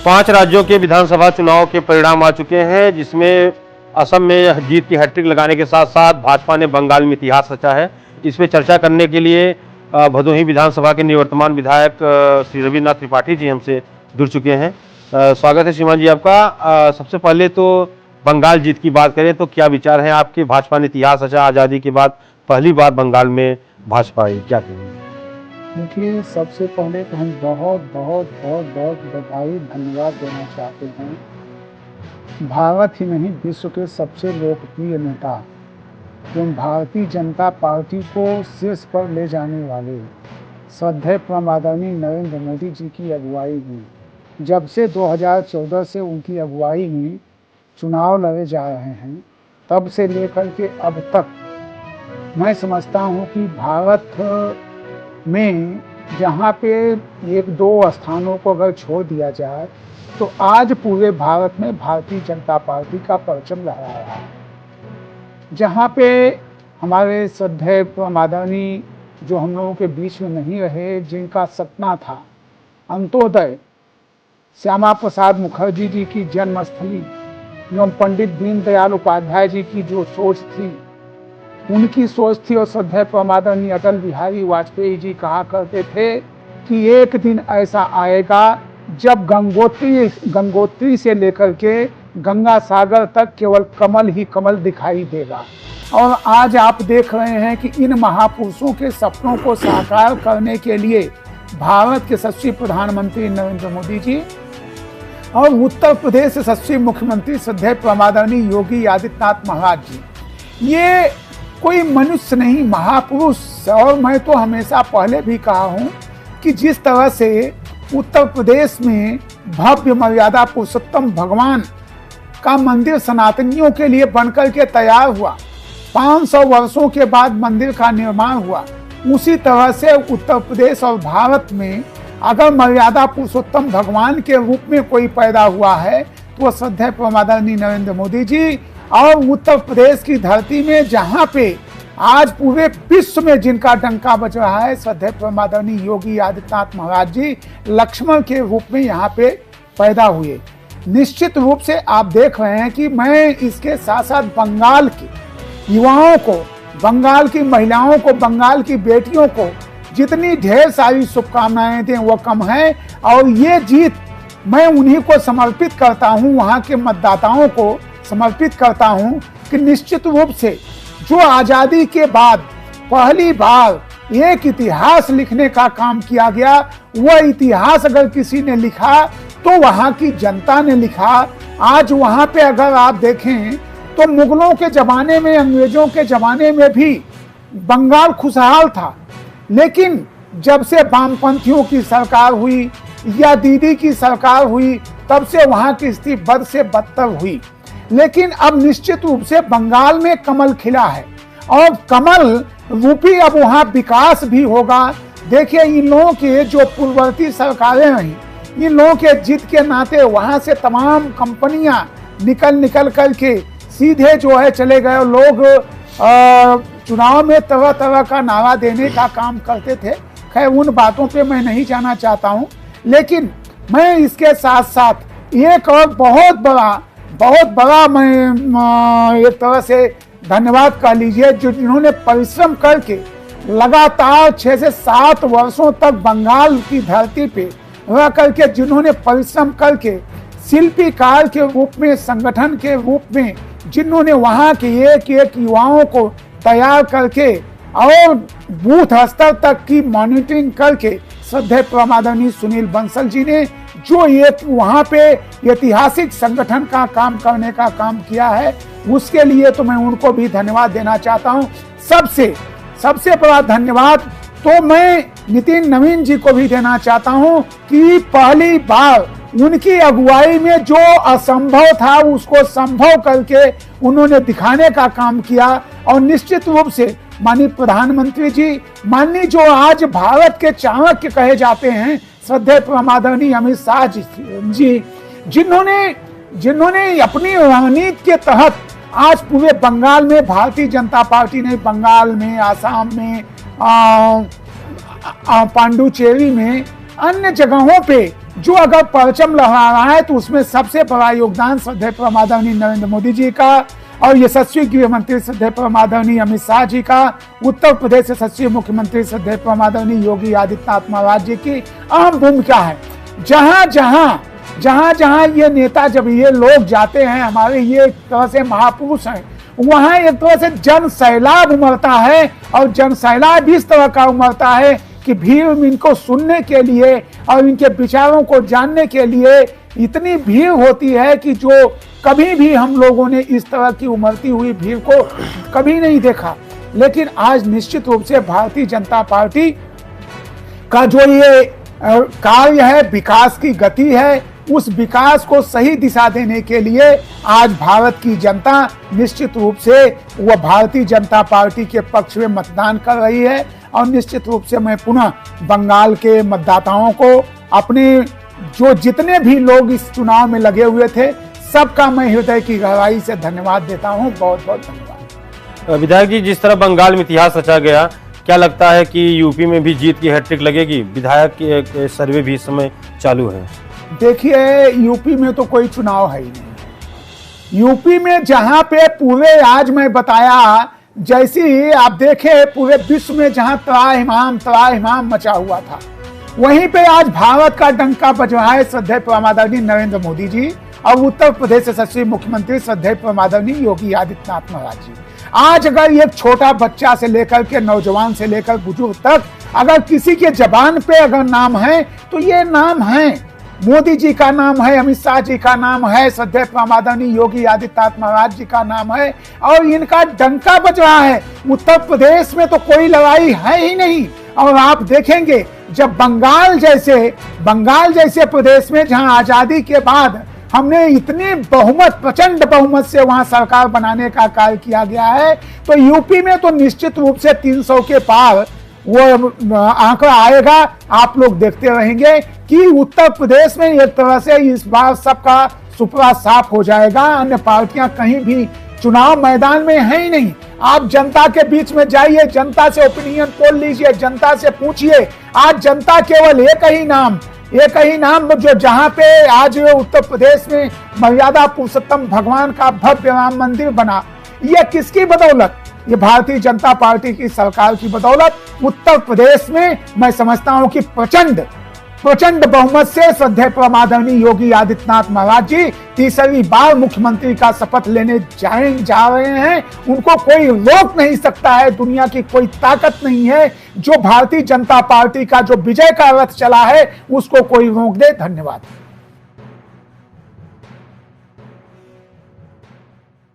5 राज्यों के विधानसभा चुनाव के परिणाम आ चुके हैं, जिसमें असम में जीत की हैट्रिक लगाने के साथ साथ भाजपा ने बंगाल में इतिहास रचा है। इस पर चर्चा करने के लिए भदोही विधानसभा के निवर्तमान विधायक श्री रविन्द्रनाथ त्रिपाठी जी हमसे जुड़ चुके हैं। स्वागत है श्रीमान जी आपका। सबसे पहले तो बंगाल जीत की बात करें तो क्या विचार हैं आपके? भाजपा ने इतिहास रचा, आज़ादी के बाद पहली बार बंगाल में भाजपा आई, क्या कहेंगे? देखिए, सबसे पहले तो हम बहुत बहुत बहुत बहुत बधाई धन्यवाद देना चाहते हैं भारत ही नहीं विश्व के सबसे लोकप्रिय नेता एवं भारतीय जनता पार्टी को शीर्ष पर ले जाने वाले श्रद्धेय परम आदरणीय नरेंद्र मोदी जी की अगुवाई में, जब से 2014 से उनकी अगुवाई में चुनाव लड़े जा रहे हैं, तब से लेकर के अब तक मैं समझता हूं कि भारत में जहाँ पे 1-2 स्थानों को अगर छोड़ दिया जाए तो आज पूरे भारत में भारतीय जनता पार्टी का परचम लहरा रहा है। जहाँ पे हमारे श्रद्धेय परम आदरणीय जो हम लोगों के बीच में नहीं रहे, जिनका सपना था अंत्योदय, श्यामा प्रसाद मुखर्जी जी की जन्मस्थली एवं पंडित दीनदयाल उपाध्याय जी की जो सोच थी, उनकी सोच थी। और श्रद्धेय परम आदरणीय अटल बिहारी वाजपेयी जी कहा करते थे कि एक दिन ऐसा आएगा जब गंगोत्री से लेकर के गंगा सागर तक केवल कमल ही कमल दिखाई देगा। और आज आप देख रहे हैं कि इन महापुरुषों के सपनों को साकार करने के लिए भारत के यशस्वी प्रधानमंत्री नरेंद्र मोदी जी और उत्तर प्रदेश यशस्वी मुख्यमंत्री श्रद्धेय परम आदरणीय योगी आदित्यनाथ महाराज जी, ये कोई मनुष्य नहीं, महापुरुष। और मैं तो हमेशा पहले भी कहा हूं कि जिस तरह से उत्तर प्रदेश में भव्य मर्यादा पुरुषोत्तम भगवान का मंदिर सनातनियों के लिए बनकर के तैयार हुआ, 500 वर्षों के बाद मंदिर का निर्माण हुआ, उसी तरह से उत्तर प्रदेश और भारत में अगर मर्यादा पुरुषोत्तम भगवान के रूप में कोई पैदा हुआ है तो श्रद्धेय परम आदरणीय नरेंद्र मोदी जी। और उत्तर प्रदेश की धरती में जहां पे आज पूरे विश्व में जिनका डंका बज रहा है, श्रद्धेय परम आदरणीय योगी आदित्यनाथ महाराज जी लक्ष्मण के रूप में यहाँ पे पैदा हुए। निश्चित रूप से आप देख रहे हैं कि मैं इसके साथ साथ बंगाल के युवाओं को, बंगाल की महिलाओं को, बंगाल की बेटियों को जितनी ढेर सारी शुभकामनाएं दें वो कम है। और ये जीत मैं उन्हीं को समर्पित करता हूँ, वहाँ के मतदाताओं को समर्पित करता हूं कि निश्चित रूप से जो आजादी के बाद पहली बार एक इतिहास लिखने का काम किया गया, वह इतिहास अगर किसी ने लिखा तो वहां की जनता ने लिखा। आज वहां पे अगर आप देखें तो मुगलों के जमाने में, अंग्रेजों के जमाने में भी बंगाल खुशहाल था, लेकिन जब से वामपंथियों की सरकार हुई या दीदी की सरकार हुई, तब से वहां की स्थिति बद से बदतर हुई। लेकिन अब निश्चित रूप से बंगाल में कमल खिला है और कमल रूपी अब वहां विकास भी होगा। देखिए, इन लोगों के जो पूर्ववर्ती सरकारें रही, इन लोगों के जिद के नाते वहां से तमाम कंपनियां निकल करके सीधे जो है चले गए। लोग चुनाव में तरह तरह का नारा देने का काम करते थे। खैर, उन बातों पे मैं नहीं जाना चाहता हूं, लेकिन मैं इसके साथ साथ एक और बहुत बड़ा मैं एक तरह से धन्यवाद कह लीजिए, जो जिन्होंने परिश्रम करके लगातार 6 से 7 वर्षों तक बंगाल की धरती पे रह करके, जिन्होंने परिश्रम करके शिल्पीकार के रूप में, संगठन के रूप में, जिन्होंने वहाँ के एक एक युवाओं को तैयार करके और बूथ स्तर तक की मॉनिटरिंग करके श्रद्धेय परम आदरणीय सुनील बंसल जी ने जो एक वहाँ पे ऐतिहासिक संगठन का काम करने का काम किया है, उसके लिए तो मैं उनको भी धन्यवाद देना चाहता हूँ। सबसे बड़ा धन्यवाद तो मैं नितिन नवीन जी को भी देना चाहता हूँ कि पहली बार उनकी अगुवाई में जो असंभव था उसको संभव करके उन्होंने दिखाने का काम किया। और निश्चित रूप से माननीय प्रधानमंत्री जी, माननीय जो आज भारत के चाणक्य कहे जाते हैं, श्रद्धेय परम आदरणीय अमित शाह जी, जिन्होंने अपनी रणनीति के तहत आज पूरे बंगाल में भारतीय जनता पार्टी ने, बंगाल में, आसाम में, पांडुचेरी में, अन्य जगहों पे जो अगर परचम लहरा रहा है तो उसमें सबसे बड़ा योगदान श्रद्धेय परम आदरणीय नरेंद्र मोदी जी का और यशस्वी गृह मंत्री श्रद्धेय परम आदरणीय अमित शाह जी का, उत्तर प्रदेश यशस्वी मुख्यमंत्री श्रद्धेय परम आदरणीय योगी आदित्यनाथ महाराज जी की अहम भूमिका है। जहां जहां ये नेता, जब ये लोग जाते हैं, हमारे ये एक तरह से महापुरुष हैं, वहां एक तरह से जन सैलाब उमड़ता है। और जन सैलाब इस तरह का उमड़ता है कि भीड़ इनको सुनने के लिए और इनके विचारों को जानने के लिए इतनी भीड़ होती है कि जो कभी भी हम लोगों ने इस तरह की उमड़ती हुई भीड़ को कभी नहीं देखा। लेकिन आज निश्चित रूप से भारतीय जनता पार्टी का जो ये कार्य है, विकास की गति है, उस विकास को सही दिशा देने के लिए आज भारत की जनता निश्चित रूप से वह भारतीय जनता पार्टी के पक्ष में मतदान कर रही है। और निश्चित रूप से मैं पुनः बंगाल के मतदाताओं को, अपने जो जितने भी लोग इस चुनाव में लगे हुए थे, सबका मैं हृदय की गहराई से धन्यवाद देता हूं। बहुत बहुत धन्यवाद। विधायक जी, जिस तरह बंगाल में इतिहास रचा गया, क्या लगता है कि यूपी में भी जीत की हैट्रिक लगेगी? विधायक के सर्वे भी इस समय चालू है। देखिए, यूपी में तो कोई चुनाव है ही नहीं। यूपी में जहां पे पूरे, आज मैं बताया, जैसी आप देखे पूरे विश्व में जहां त्राहिमाम मचा हुआ था, वहीं पे आज भारत का डंका बज रहा है श्रद्धेय परम आदरणीय नरेंद्र मोदी जी और उत्तर प्रदेश यशस्वी मुख्यमंत्री श्रद्धेय परम आदरणीय योगी आदित्यनाथ महाराज जी। आज अगर ये छोटा बच्चा से लेकर के नौजवान से लेकर बुजुर्ग तक अगर किसी के जबान पे अगर नाम है तो ये नाम है, मोदी जी का नाम है, अमित शाह जी का नाम है, श्रद्धेय परम आदरणीय योगी आदित्यनाथ महाराज जी का नाम है और इनका डंका बज रहा है। उत्तर प्रदेश में तो कोई लड़ाई है ही नहीं। और आप देखेंगे जब बंगाल जैसे प्रदेश में जहां आजादी के बाद हमने इतनी बहुमत, प्रचंड बहुमत से वहां सरकार बनाने का कार्य किया गया है, तो यूपी में तो निश्चित रूप से 300 के पार वो आंकड़ा आएगा। आप लोग देखते रहेंगे कि उत्तर प्रदेश में एक तरह से इस बार सबका सुपड़ा साफ हो जाएगा। अन्य पार्टियां कहीं भी चुनाव मैदान में है ही नहीं। आप जनता के बीच में जाइए, जनता से ओपिनियन पोल लीजिए, जनता से पूछिए। आज जनता केवल एक ही नाम जो जहां पे आज उत्तर प्रदेश में मर्यादा पुरुषोत्तम भगवान का भव्य राम मंदिर बना, यह किसकी बदौलत? ये भारतीय जनता पार्टी की सरकार की बदौलत। उत्तर प्रदेश में मैं समझता हूं कि प्रचंड बहुमत से श्रद्धेय परम आदरणीय योगी आदित्यनाथ महाराज जी तीसरी बार मुख्यमंत्री का शपथ लेने जा रहे हैं। उनको कोई रोक नहीं सकता है, दुनिया की कोई ताकत नहीं है जो भारतीय जनता पार्टी का जो विजय का रथ चला है उसको कोई रोक दे। धन्यवाद।